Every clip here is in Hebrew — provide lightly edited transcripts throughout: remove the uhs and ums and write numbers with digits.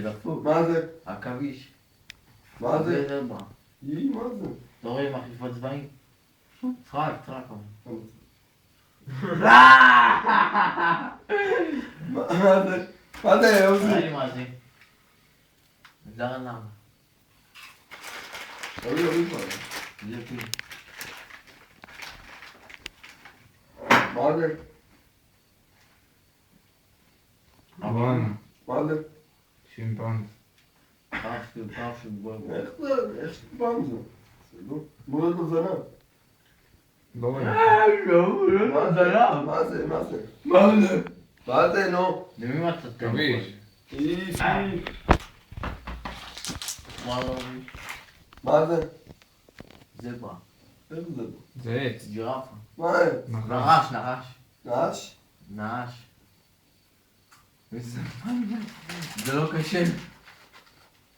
דפוק. מה זה? עכביש. מה זה? זה מה? מה זה? אתה רואה עם אכיפת צבעים? צחק. מה זה? מה זה, עוזי? ראי מה זה? זה ארנב. תביא כבר. זה פיל. מה זה? אבואנה, מה זה? שימפנז. פרפי, בואי. איך זה? איך פעם זה? בוא נראה לו זנב. לא רואה. מה זה? מה זה? מה זה? מה זה? מה זה, נו? למי מצאת? עכביש. איף. מה מה זה? זה? זברה. איך זה? זה עץ. ג'ירפה. מה זה? נחש. נעש? נעש. איזה מה? זה לא קשה.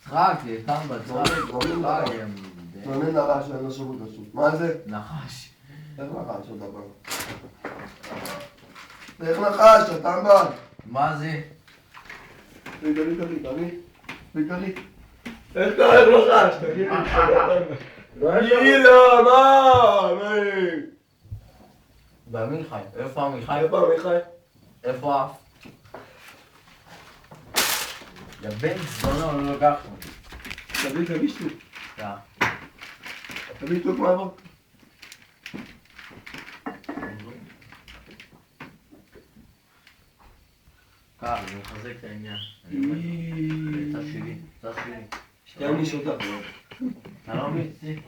צחק, טמבה, צחק. נענה נרש, אין לו שירות פשוט. מה זה? נחש. איך נחש עוד דבר? איך נחש, אתה בא? מה זה? רגע. איך נחש? תגיד לי. גילה, מה? ועמיחי. איפה עמיחי? איפה עמיחי? איפה אף? יא בן זונה, לא לקחנו. תביא שטוק. יא. תביא שטוק מעבור. קר, זה מחזק את העניין. צד שלי. שתי אני שותף. אתה לא מיצי?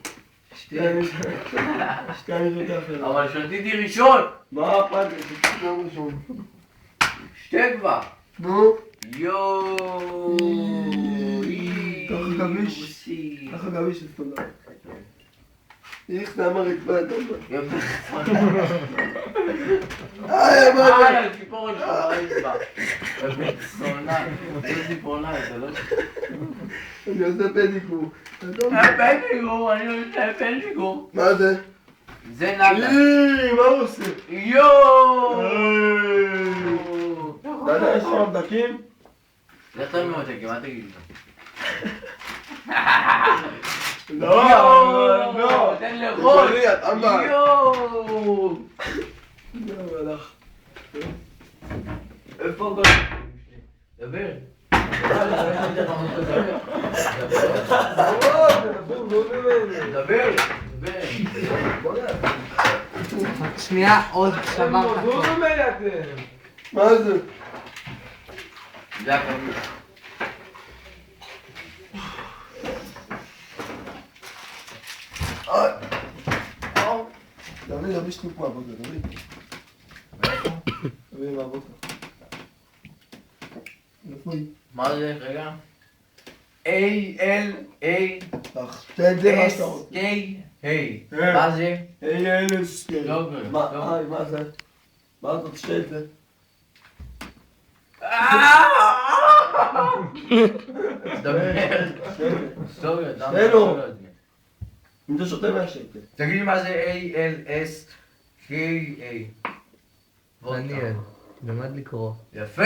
שתי אני שותף. אבל שתיתי ראשון! מה הפעם? שתי ראשון. שתי כבר! נו. יואו! ככה גביש. ככה גביש תודה. איך זה אמר את בעד יא בן זונה. הציפורן שלך באצבע. יא בן זונה. זה ציפורניים, זה לא... אני עושה פדיקור. פדיקור, אני לא עושה פדיקור. מה זה? זה נאדה. מה הוא עושה? יואו! אתה יודע, יש לך מבדקים? יותר ממותקים, מה תגיד לי? לא, תן לאכול! יואו! יואו! הלך. איפה הכל? דבר. דבר. שנייה, עוד שברת הכל. מה זה? זה הכרמי. תביא שטוק מהבוקר, תביא מהבוקר. איפה היא? מה זה? רגע. A-L-A תן את זה מה שאתה רוצה. S-K-A. מה זה? אלס. לא, מה זה? מה אתה תשתה את זה? דבר. סטוריה, תן לו. אם אתה שותה מהשקט. תגיד לי מה זה A-L-S-K-A. מעניין, למד לקרוא. יפה.